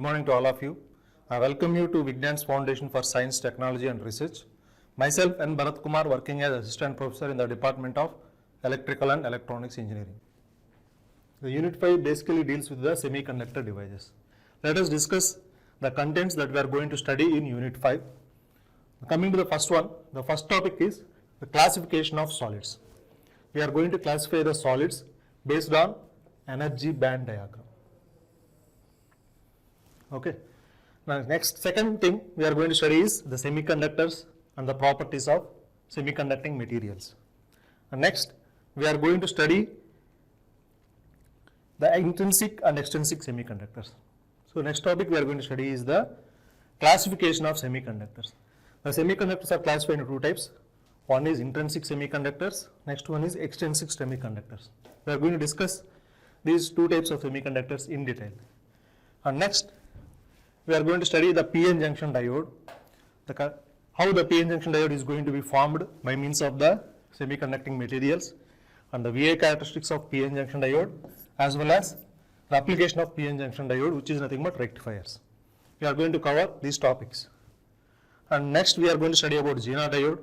morning to all of you. I welcome you to Vignan's Foundation for Science, Technology and Research. Myself and Bharat Kumar working as Assistant Professor in the Department of Electrical and Electronics Engineering. The Unit 5 basically deals with the semiconductor devices. Let us discuss the contents that we are going to study in Unit 5. Coming to the first one, the first topic is the classification of solids. We are going to classify the solids based on energy band diagram. Okay. Now, second thing we are going to study is the semiconductors and the properties of semiconducting materials. And next, we are going to study the intrinsic and extrinsic semiconductors. So, next topic we are going to study is the classification of semiconductors. The semiconductors are classified into two types. One is intrinsic semiconductors, next one is extrinsic semiconductors. We are going to discuss these two types of semiconductors in detail. And next, we are going to study the p-n junction diode, how the p-n junction diode is going to be formed by means of the semiconducting materials, and the VI characteristics of p-n junction diode, as well as the application of p-n junction diode, which is nothing but rectifiers. We are going to cover these topics. And next, we are going to study about Zener diode.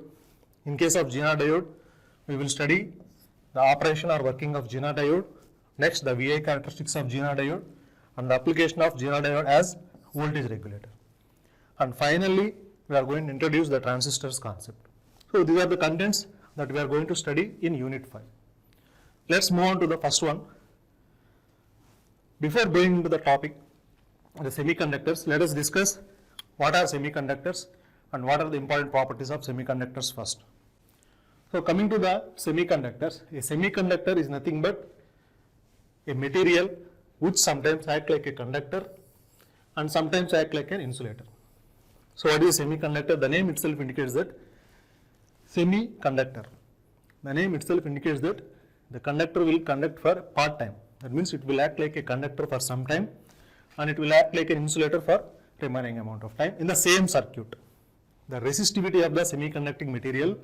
In case of Zener diode, we will study the operation or working of Zener diode. Next, the VI characteristics of Zener diode and the application of Zener diode as voltage regulator. And finally, we are going to introduce the transistors concept. So, these are the contents that we are going to study in Unit 5. Let's move on to the first one. Before going into the topic, the semiconductors, let us discuss what are semiconductors and what are the important properties of semiconductors first. So, coming to the semiconductors, a semiconductor is nothing but a material which sometimes act like a conductor and sometimes act like an insulator. So, what is semiconductor? The name itself indicates that semiconductor. The name itself indicates that the conductor will conduct for part time. That means it will act like a conductor for some time and it will act like an insulator for remaining amount of time in the same circuit. The resistivity of the semiconducting material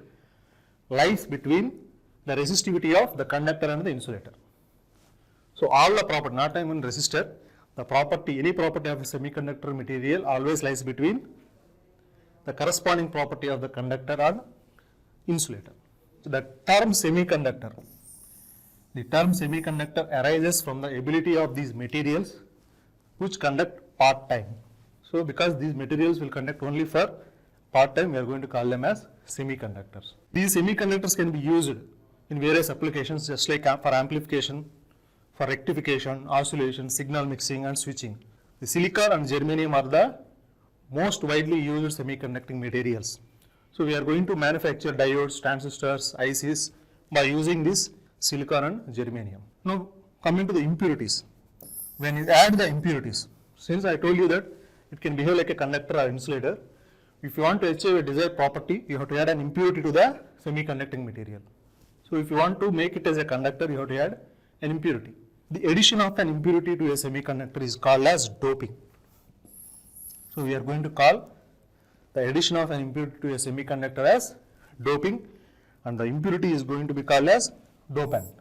lies between the resistivity of the conductor and the insulator. So, all the property, not even resistor, the property, any property of a semiconductor material always lies between the corresponding property of the conductor and insulator. So, the term semiconductor arises from the ability of these materials which conduct part time. So, because these materials will conduct only for part time, we are going to call them as semiconductors. These semiconductors can be used in various applications, just like for amplification, for rectification, oscillation, signal mixing and switching. The silicon and germanium are the most widely used semiconducting materials. So, we are going to manufacture diodes, transistors, ICs by using this silicon and germanium. Now, coming to the impurities. When you add the impurities, since I told you that it can behave like a conductor or insulator, if you want to achieve a desired property, you have to add an impurity to the semiconducting material. So, if you want to make it as a conductor, you have to add an impurity. The addition of an impurity to a semiconductor is called as doping. So, we are going to call the addition of an impurity to a semiconductor as doping, and the impurity is going to be called as dopant.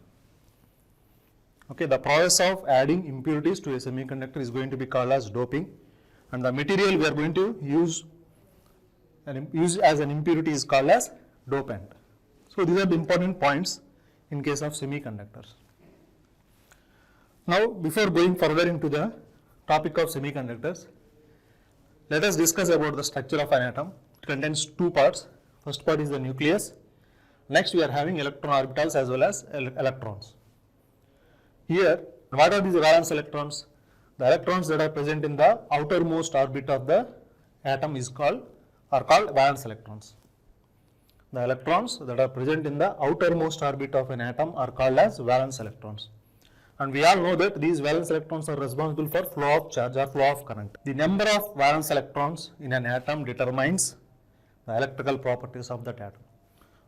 Okay, the process of adding impurities to a semiconductor is going to be called as doping, and the material we are going to use as an impurity is called as dopant. So, these are the important points in case of semiconductors. Now, before going further into the topic of semiconductors, let us discuss about the structure of an atom. It contains two parts. First part is the nucleus. Next, we are having electron orbitals as well as electrons. Here, what are these valence electrons? The electrons that are present in the outermost orbit of the atom are called valence electrons. The electrons that are present in the outermost orbit of an atom are called as valence electrons. And we all know that these valence electrons are responsible for flow of charge or flow of current. The number of valence electrons in an atom determines the electrical properties of that atom.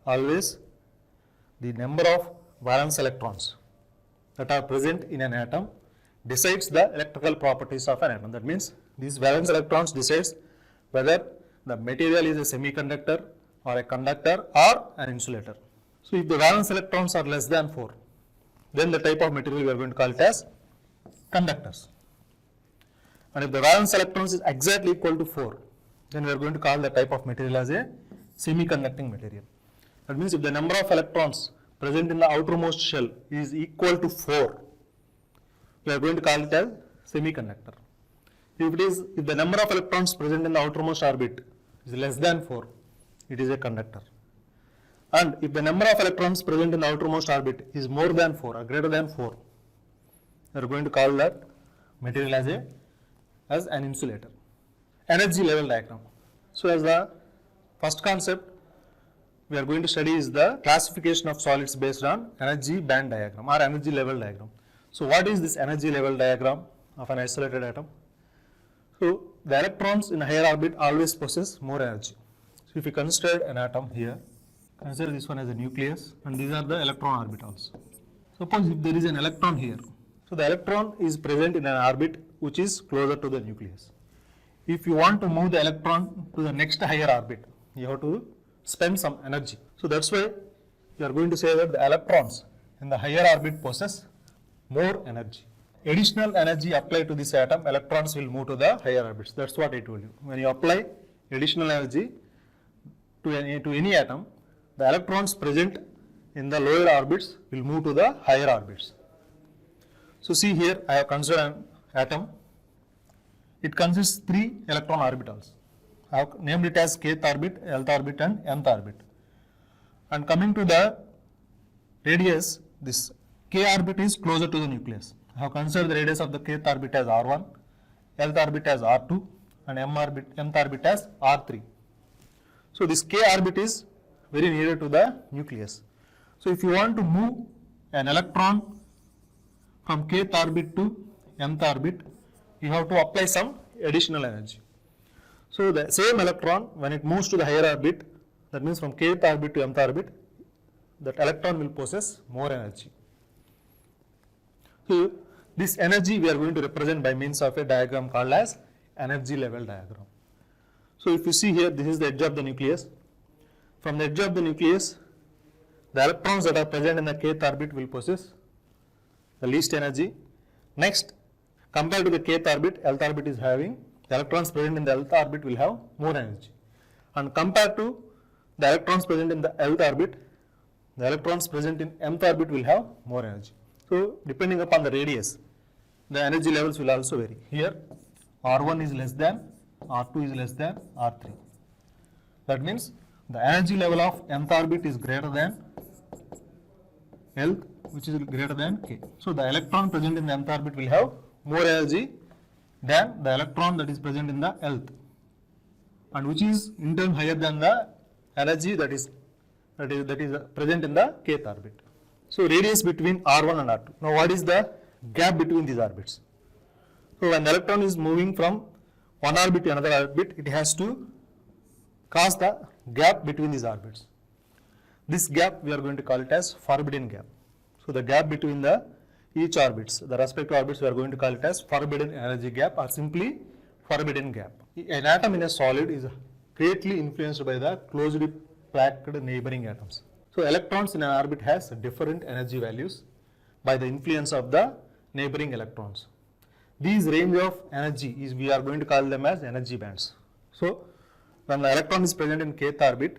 Always the number of valence electrons that are present in an atom decides the electrical properties of an atom. That means these valence electrons decides whether the material is a semiconductor or a conductor or an insulator. So, if the valence electrons are less than 4, then the type of material we are going to call it as conductors. And if the valence electrons is exactly equal to 4, then we are going to call the type of material as a semiconducting material. That means if the number of electrons present in the outermost shell is equal to 4, we are going to call it as semiconductor. If the number of electrons present in the outermost orbit is less than 4, it is a conductor. And if the number of electrons present in the outermost orbit is more than 4 or greater than 4, we are going to call that material as an insulator. Energy level diagram. So as the first concept we are going to study is the classification of solids based on energy band diagram or energy level diagram. So what is this energy level diagram of an isolated atom? So the electrons in a higher orbit always possess more energy. So if you consider an atom here, consider this one as a nucleus and these are the electron orbitals. Suppose if there is an electron here, so the electron is present in an orbit which is closer to the nucleus. If you want to move the electron to the next higher orbit, you have to spend some energy. So that's why you are going to say that the electrons in the higher orbit possess more energy. Additional energy applied to this atom, electrons will move to the higher orbits. That's what I told you. When you apply additional energy to any atom, the electrons present in the lower orbits will move to the higher orbits. So see here, I have considered an atom. It consists 3 electron orbitals. I have named it as kth orbit, lth orbit and nth orbit. And coming to the radius, this k orbit is closer to the nucleus. I have considered the radius of the kth orbit as r1, lth orbit as r2 and mth orbit as r3. So this k orbit is very near to the nucleus. So if you want to move an electron from kth orbit to nth orbit, you have to apply some additional energy. So the same electron, when it moves to the higher orbit, that means from kth orbit to nth orbit, that electron will possess more energy. So this energy we are going to represent by means of a diagram called as energy level diagram. So if you see here, this is the edge of the nucleus. From the edge of the nucleus, the electrons that are present in the kth orbit will possess the least energy. Next, compared to the kth orbit, lth orbit is having, the electrons present in the lth orbit will have more energy. And compared to the electrons present in the lth orbit, the electrons present in nth orbit will have more energy. So depending upon the radius, the energy levels will also vary. Here, R1 is less than, R2 is less than, R3. That means the energy level of nth orbit is greater than lth, which is greater than k. So the electron present in the nth orbit will have more energy than the electron that is present in the lth, and which is in turn higher than the energy that is present in the kth orbit. So radius between R1 and R2. Now what is the gap between these orbits? So when the electron is moving from one orbit to another orbit, it has to cross the gap between these orbits. This gap we are going to call it as forbidden gap. So the gap between the each orbits, the respective orbits, we are going to call it as forbidden energy gap or simply forbidden gap. An atom in a solid is greatly influenced by the closely packed neighboring atoms. So electrons in an orbit has different energy values by the influence of the neighboring electrons. These range of energy is, we are going to call them as energy bands. So when the electron is present in kth orbit,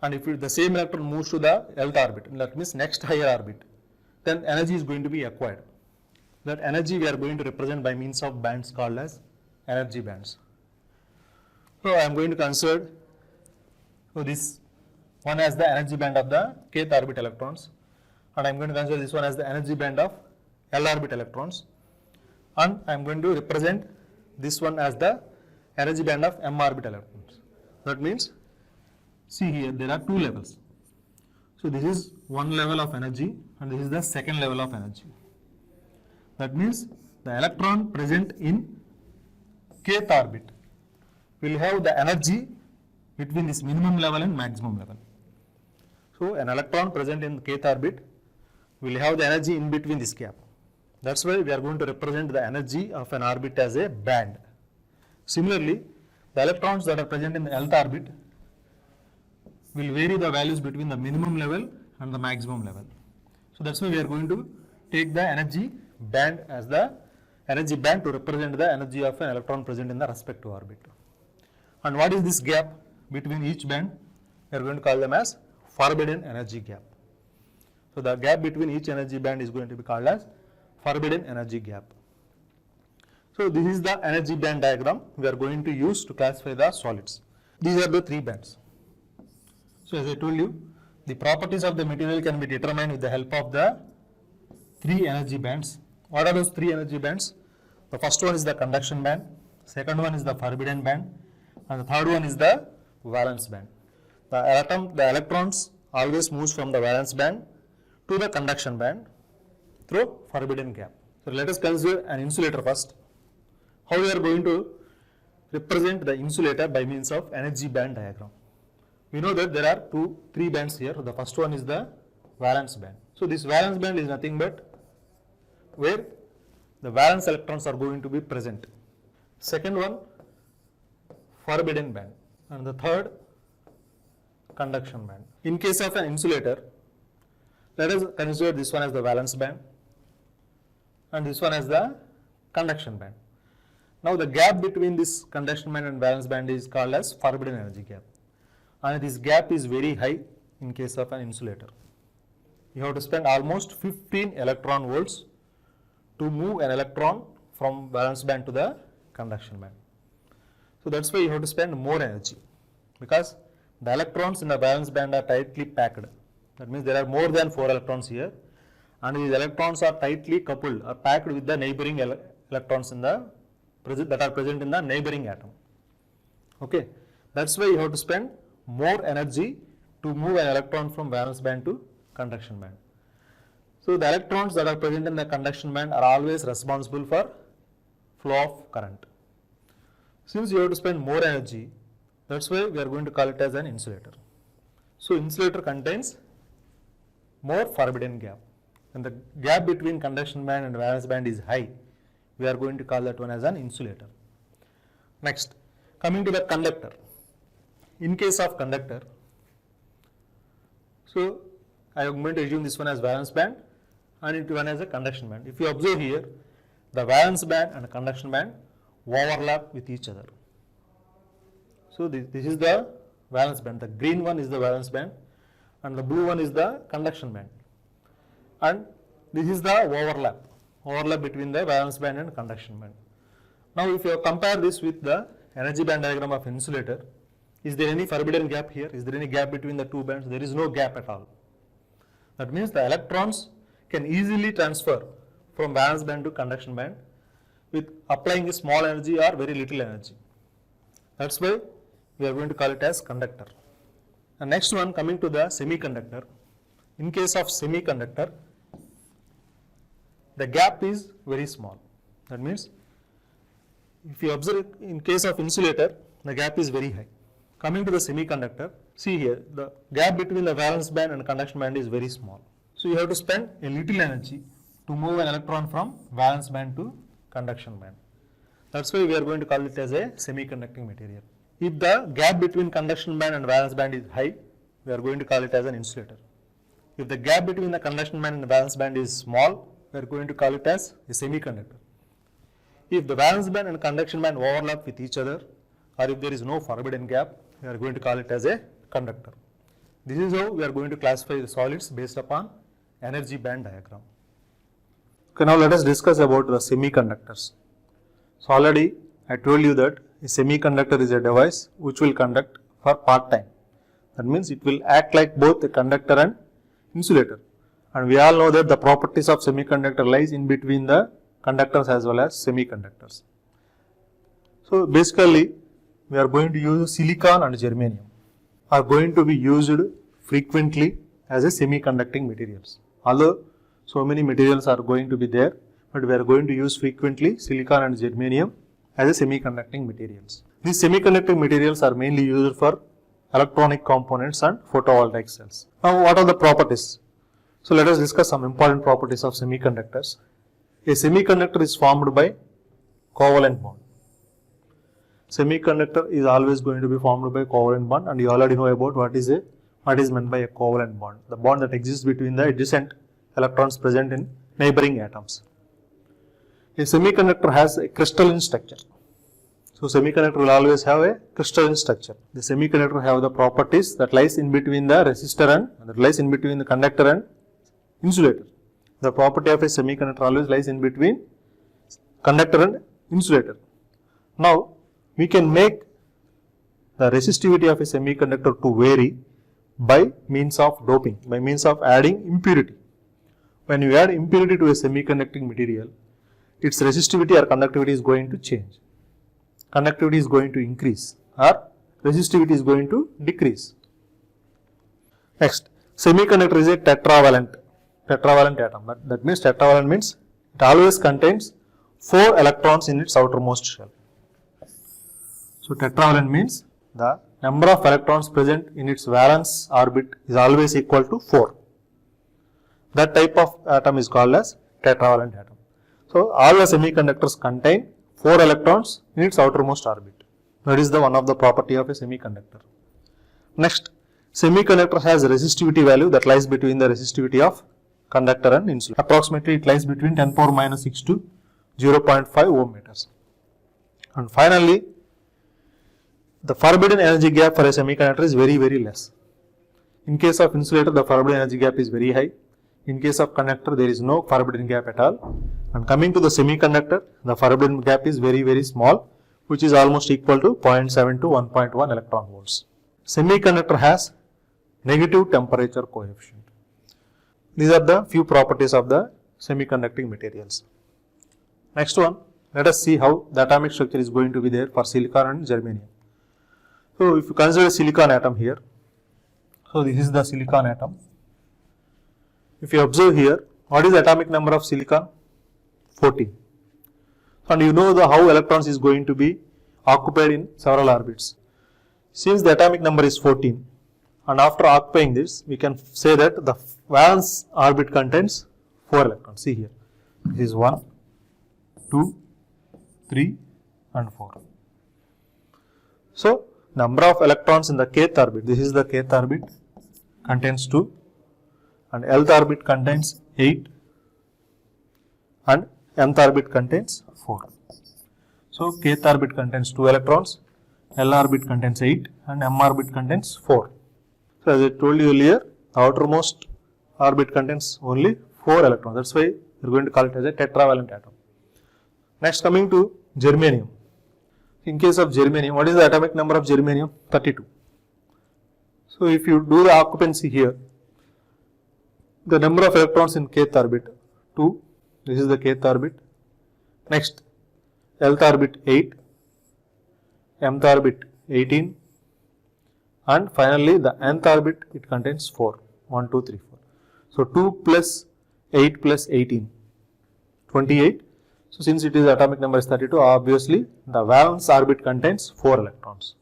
and if the same electron moves to the lth orbit, that means next higher orbit, then energy is going to be acquired. That energy we are going to represent by means of bands called as energy bands. So I am going to consider this one as the energy band of the kth orbit electrons, and I am going to consider this one as the energy band of L orbit electrons, and I am going to represent this one as the energy band of M orbit electrons. That means, see here, there are two levels. So this is one level of energy and this is the second level of energy. That means the electron present in kth orbit will have the energy between this minimum level and maximum level. So an electron present in kth orbit will have the energy in between this gap. That's why we are going to represent the energy of an orbit as a band. Similarly, the electrons that are present in the lth orbit will vary the values between the minimum level and the maximum level. So that's why we are going to take the energy band as the energy band to represent the energy of an electron present in the respective orbit. And what is this gap between each band? We are going to call them as forbidden energy gap. So the gap between each energy band is going to be called as forbidden energy gap. So this is the energy band diagram we are going to use to classify the solids. These are the three bands. So as I told you, the properties of the material can be determined with the help of the three energy bands. What are those three energy bands? The first one is the conduction band, second one is the forbidden band, and the third one is the valence band. The electrons always moves from the valence band to the conduction band through forbidden gap. So let us consider an insulator first. How we are going to represent the insulator by means of energy band diagram. We know that there are three bands here. The first one is the valence band. So this valence band is nothing but where the valence electrons are going to be present. Second one, forbidden band, and the third, conduction band. In case of an insulator, let us consider this one as the valence band and this one as the conduction band. Now the gap between this conduction band and valence band is called as forbidden energy gap, and this gap is very high in case of an insulator. You have to spend almost 15 electron volts to move an electron from valence band to the conduction band. So that's why you have to spend more energy, because the electrons in the valence band are tightly packed. That means there are more than 4 electrons here, and these electrons are tightly coupled or packed with the neighboring electrons in the that are present in the neighboring atom. Okay, that's why you have to spend more energy to move an electron from valence band to conduction band. So the electrons that are present in the conduction band are always responsible for flow of current. Since you have to spend more energy, that's why we are going to call it as an insulator. So insulator contains more forbidden gap, and the gap between conduction band and valence band is high. We are going to call that one as an insulator. Next, coming to the conductor. In case of conductor, so I am going to assume this one as valence band and it one as a conduction band. If you observe here, the valence band and conduction band overlap with each other. So this is the valence band. The green one is the valence band and the blue one is the conduction band. And this is the overlap between the valence band and conduction band. Now if you compare this with the energy band diagram of insulator, is there any forbidden gap here? Is there any gap between the two bands? There is no gap at all. That means the electrons can easily transfer from valence band to conduction band with applying a small energy or very little energy. That's why we are going to call it as conductor. And next one, coming to the semiconductor. In case of semiconductor, the gap is very small. That means if you observe in case of insulator, the gap is very high. Coming to the semiconductor, see here, the gap between the valence band and conduction band is very small. So you have to spend a little energy to move an electron from valence band to conduction band. That's why we are going to call it as a semiconducting material. If the gap between conduction band and valence band is high, we are going to call it as an insulator. If the gap between the conduction band and the valence band is small, we are going to call it as a semiconductor. If the valence band and conduction band overlap with each other, or if there is no forbidden gap, we are going to call it as a conductor. This is how we are going to classify the solids based upon energy band diagram. Okay, now let us discuss about the semiconductors. So already I told you that a semiconductor is a device which will conduct for part time. That means it will act like both a conductor and insulator. And we all know that the properties of semiconductor lies in between the conductors as well as semiconductors. So basically we are going to use silicon and germanium are going to be used frequently as a semiconducting materials. Although so many materials are going to be there, but we are going to use frequently silicon and germanium as a semiconducting materials. These semiconducting materials are mainly used for electronic components and photovoltaic cells. Now what are the properties? So let us discuss some important properties of semiconductors. A semiconductor is formed by covalent bond. Semiconductor is always going to be formed by covalent bond, and you already know about what is meant by a covalent bond. The bond that exists between the adjacent electrons present in neighboring atoms. A semiconductor has a crystalline structure. So semiconductor will always have a crystalline structure. The semiconductor have the properties that lies in between the resistor and that lies in between the conductor and insulator. The property of a semiconductor always lies in between conductor and insulator. Now we can make the resistivity of a semiconductor to vary by means of doping, by means of adding impurity. When you add impurity to a semiconducting material, its resistivity or conductivity is going to change. Conductivity is going to increase or resistivity is going to decrease. Next, semiconductor is a tetravalent atom. That means tetravalent means it always contains 4 electrons in its outermost shell. So tetravalent means the number of electrons present in its valence orbit is always equal to 4. That type of atom is called as tetravalent atom. So all the semiconductors contain 4 electrons in its outermost orbit. That is the one of the property of a semiconductor. Next, semiconductor has a resistivity value that lies between the resistivity of conductor and insulator. Approximately it lies between 10 power minus 6 to 0.5 ohm meters. And finally, the forbidden energy gap for a semiconductor is very less. In case of insulator, the forbidden energy gap is very high. In case of conductor, there is no forbidden gap at all. And coming to the semiconductor, the forbidden gap is very small, which is almost equal to 0.7 to 1.1 electron volts. Semiconductor has negative temperature coefficient. These are the few properties of the semiconducting materials. Next one, let us see how the atomic structure is going to be there for silicon and germanium. So if you consider silicon atom here, so this is the silicon atom. If you observe here, what is the atomic number of silicon? 14. And you know how electrons is going to be occupied in several orbits. Since the atomic number is 14, and after occupying this, we can say that the valence orbit contains 4 electrons. See here, this is 1, 2, 3 and 4. So number of electrons in the kth orbit, this is the kth orbit, contains 2, and lth orbit contains 8 and mth orbit contains 4. So kth orbit contains 2 electrons, L orbit contains 8 and M orbit contains 4. So as I told you earlier, the outermost orbit contains only 4 electrons. That's why we are going to call it as a tetravalent atom. Next, coming to germanium. In case of germanium, what is the atomic number of germanium? 32. So if you do the occupancy here, the number of electrons in kth orbit 2, this is the kth orbit. Next, lth orbit 8, mth orbit 18, and finally the nth orbit it contains 4, 1, 2, 3, 4. So 2 plus 8 plus 18, 28. So since it is atomic number is 32, obviously the valence orbit contains 4 electrons.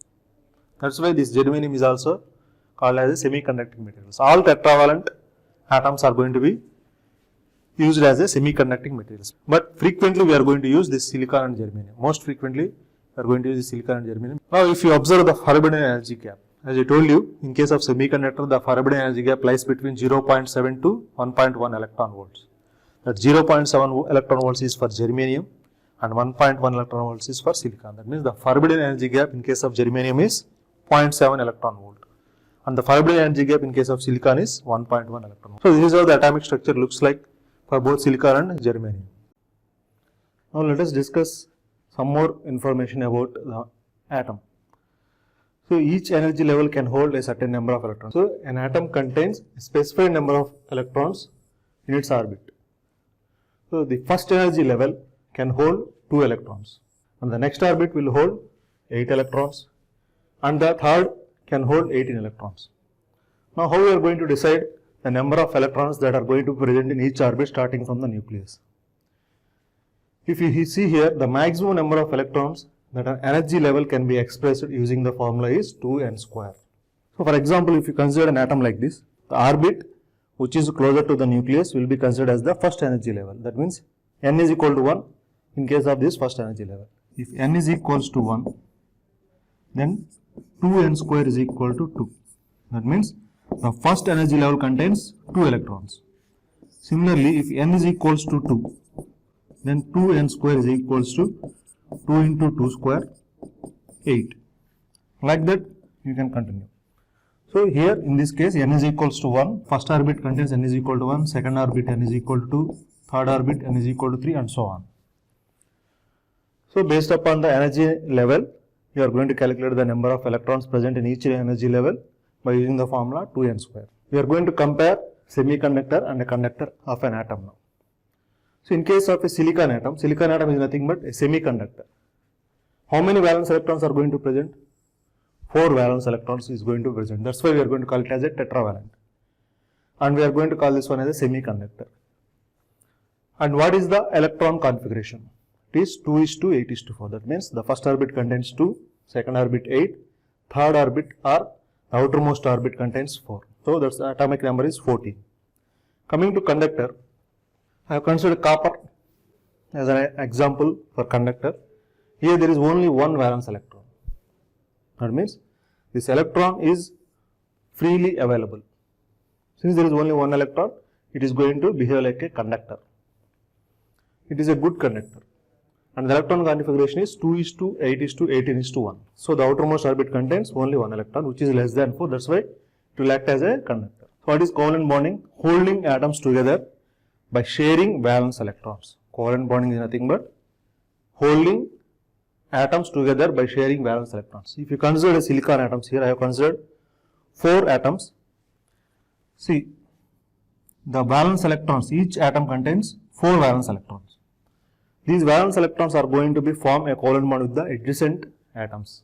That's why this germanium is also called as a semiconducting materials. All tetravalent atoms are going to be used as a semiconducting materials. But frequently we are going to use this silicon and germanium. Most frequently we are going to use this silicon and germanium. Now if you observe the forbidden energy gap, as I told you, in case of semiconductor, the forbidden energy gap lies between 0.7 to 1.1 electron volts. That 0.7 electron volts is for germanium and 1.1 electron volts is for silicon. That means the forbidden energy gap in case of germanium is 0.7 electron volt. And the forbidden energy gap in case of silicon is 1.1 electron volt. So this is how the atomic structure looks like for both silicon and germanium. Now let us discuss some more information about the atom. So each energy level can hold a certain number of electrons. So an atom contains a specified number of electrons in its orbit. So the first energy level can hold 2 electrons, and the next orbit will hold 8 electrons, and the third can hold 18 electrons. Now how we are going to decide the number of electrons that are going to be present in each orbit starting from the nucleus? If you see here, the maximum number of electrons that an energy level can be expressed using the formula is 2n square. So for example, if you consider an atom like this, the orbit which is closer to the nucleus will be considered as the first energy level. That means n is equal to 1 in case of this first energy level. If n is equals to 1, then 2n square is equal to 2. That means the first energy level contains 2 electrons. Similarly, if n is equals to 2, then 2n square is equals to 2 into 2 square 8. Like that you can continue. So here in this case n is equals to 1, first orbit contains n is equal to 1, second orbit n is equal to 2, third orbit n is equal to 3 and so on. So based upon the energy level, you are going to calculate the number of electrons present in each energy level by using the formula 2n square. We are going to compare semiconductor and a conductor of an atom now. So in case of a silicon atom is nothing but a semiconductor. How many valence electrons are going to present? 4 valence electrons is going to present. That's why we are going to call it as a tetravalent. And we are going to call this one as a semiconductor. And what is the electron configuration? It is 2:8:4. That means the first orbit contains 2, second orbit 8, third orbit or the outermost orbit contains 4. So that's the atomic number is 14. Coming to conductor, I have considered copper as an example for conductor. Here there is only one valence electron. That means this electron is freely available. Since there is only one electron, it is going to behave like a conductor. It is a good conductor. And the electron configuration is 2:8:18:1. So the outermost orbit contains only one electron, which is less than 4. That's why it will act as a conductor. So what is covalent bonding? Holding atoms together by sharing valence electrons. Covalent bonding is nothing but holding atoms together by sharing valence electrons. If you consider a silicon atoms, here I have considered 4 atoms. See, the valence electrons, each atom contains 4 valence electrons. These valence electrons are going to be form a covalent bond with the adjacent atoms.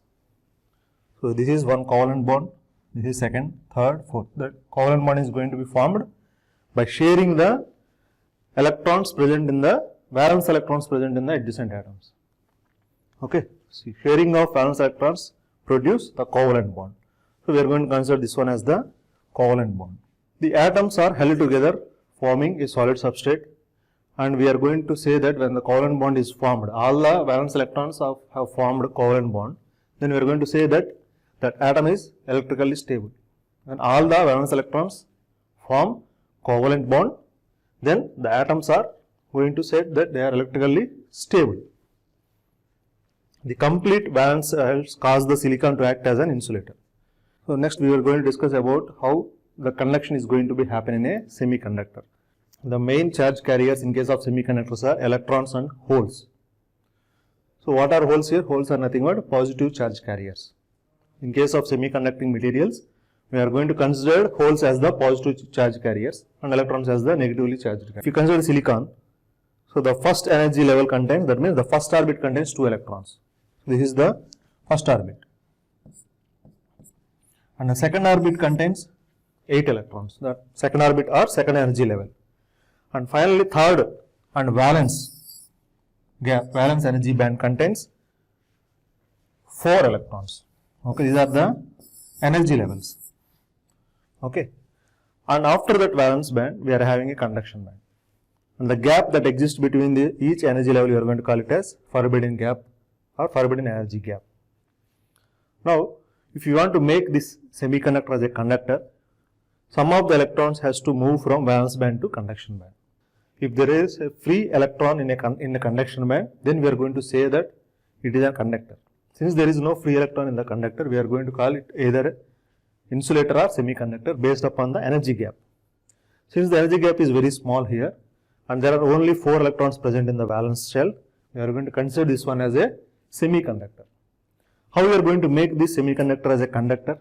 So this is one covalent bond, this is second, third, fourth. The covalent bond is going to be formed by sharing the electrons present in the valence electrons present in the adjacent atoms. Okay, see, sharing of valence electrons produce the covalent bond. So we are going to consider this one as the covalent bond. The atoms are held together forming a solid substrate, and we are going to say that when the covalent bond is formed, all the valence electrons have formed covalent bond, then we are going to say that that atom is electrically stable. When all the valence electrons form covalent bond, then the atoms are going to say that they are electrically stable. The complete valence helps cause the silicon to act as an insulator. So next we are going to discuss about how the conduction is going to be happen in a semiconductor. The main charge carriers in case of semiconductors are electrons and holes. So what are holes here? Holes are nothing but positive charge carriers. In case of semiconducting materials, we are going to consider holes as the positive charge carriers and electrons as the negatively charged carriers. If you consider silicon, so the first energy level contains, that means the first orbit contains 2 electrons. This is the first orbit. And the second orbit contains 8 electrons, the second orbit or second energy level. And finally third and valence energy band contains 4 electrons. Okay, these are the energy levels. Okay, and after that valence band we are having a conduction band, and the gap that exists between each energy level we are going to call it as forbidden gap or forbidden energy gap. Now if you want to make this semiconductor as a conductor, some of the electrons has to move from valence band to conduction band. If there is a free electron in a conduction band, then we are going to say that it is a conductor. Since there is no free electron in the conductor, we are going to call it either insulator or semiconductor based upon the energy gap. Since the energy gap is very small here and there are only 4 electrons present in the valence shell, we are going to consider this one as a semiconductor. How we are going to make this semiconductor as a conductor?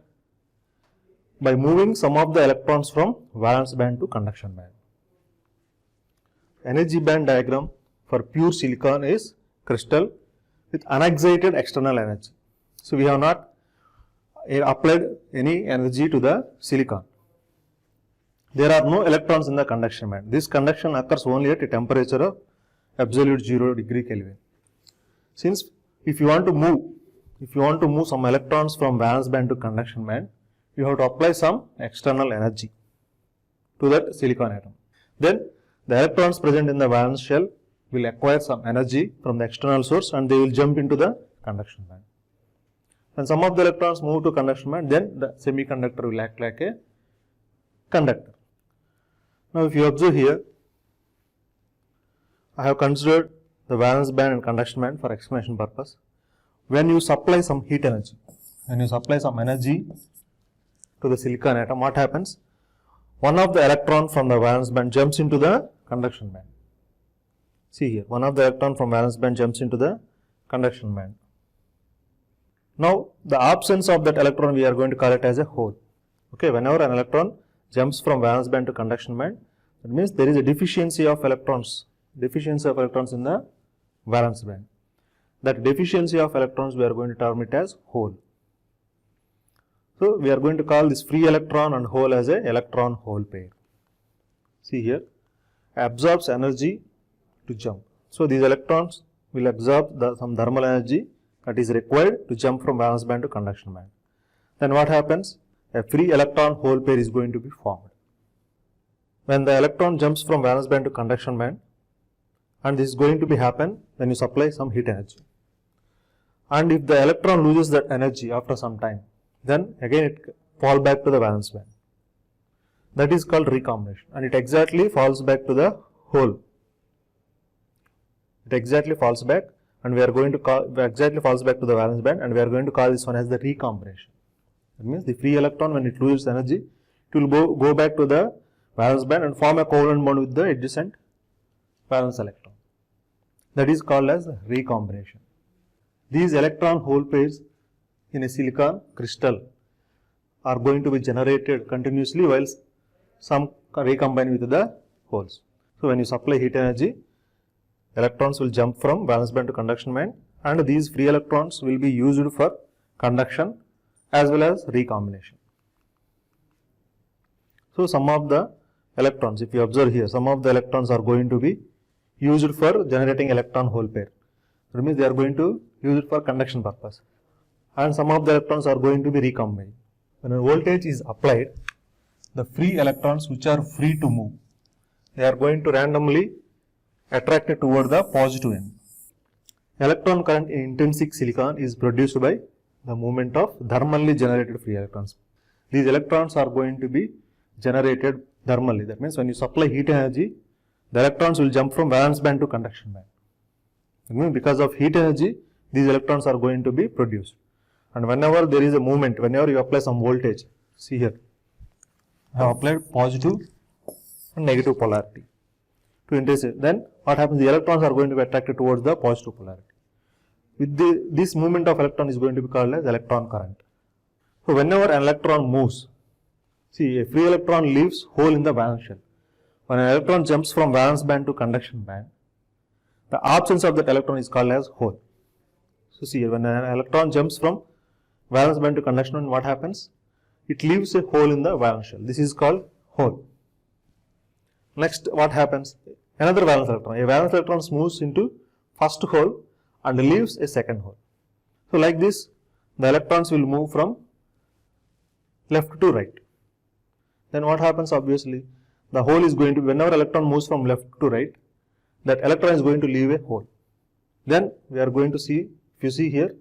By moving some of the electrons from valence band to conduction band. Energy band diagram for pure silicon is crystal with unexcited external energy. So we have not applied any energy to the silicon. There are no electrons in the conduction band. This conduction occurs only at a temperature of absolute 0 degree Kelvin. Since if you want to move some electrons from valence band to conduction band, you have to apply some external energy to that silicon atom. Then the electrons present in the valence shell will acquire some energy from the external source and they will jump into the conduction band. When some of the electrons move to conduction band, then the semiconductor will act like a conductor. Now if you observe here, I have considered the valence band and conduction band for explanation purpose. When you supply some heat energy, when you supply some energy to the silicon atom, what happens? One of the electron from the valence band jumps into the conduction band. See here, one of the electron from valence band jumps into the conduction band. Now, the absence of that electron we are going to call it as a hole. Okay, whenever an electron jumps from valence band to conduction band, that means there is a deficiency of electrons in the valence band. That deficiency of electrons we are going to term it as hole. So, we are going to call this free electron and hole as a electron hole pair. See here, absorbs energy to jump. So, these electrons will absorb some thermal energy that is required to jump from valence band to conduction band. Then what happens? A free electron hole pair is going to be formed. When the electron jumps from valence band to conduction band, and this is going to be happen when you supply some heat energy. And if the electron loses that energy after some time, then again it fall back to the valence band. That is called recombination, and it exactly falls back to the hole. It exactly falls back, and we are going to call falls back to the valence band, and we are going to call this one as the recombination. That means the free electron, when it loses energy, it will go back to the valence band and form a covalent bond with the adjacent valence electron. That is called as recombination. These electron hole pairs in a silicon crystal are going to be generated continuously while some recombine with the holes. So, when you supply heat energy, electrons will jump from valence band to conduction band, and these free electrons will be used for conduction as well as recombination. So, some of the electrons, if you observe here, some of the electrons are going to be used for generating electron hole pair. That means they are going to use it for conduction purpose, and some of the electrons are going to be recombined. When a voltage is applied, the free electrons which are free to move, they are going to randomly attract it toward the positive end. Electron current in intrinsic silicon is produced by the movement of thermally generated free electrons. These electrons are going to be generated thermally. That means when you supply heat energy, the electrons will jump from valence band to conduction band. That means because of heat energy, these electrons are going to be produced. And whenever there is a movement, whenever you apply some voltage, see here, I have applied positive and negative polarity to intensity. Then what happens? The electrons are going to be attracted towards the positive polarity. With this movement of electron is going to be called as electron current. So, whenever an electron moves, see, a free electron leaves hole in the valence shell. When an electron jumps from valence band to conduction band, the absence of that electron is called as hole. So, see here, when an electron jumps from valence band to conduction band, what happens? It leaves a hole in the valence shell. This is called hole. Next, what happens? Another valence electron. A valence electron moves into first hole and leaves a second hole. So, like this, the electrons will move from left to right. Then what happens? Obviously, the hole is going to be, whenever electron moves from left to right, that electron is going to leave a hole. Then we are going to see, if you see here,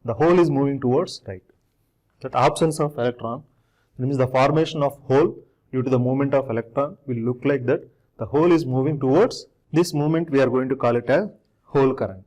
the hole is moving towards right. That absence of electron, that means the formation of hole due to the movement of electron will look like that. The hole is moving towards this movement, we are going to call it as hole current.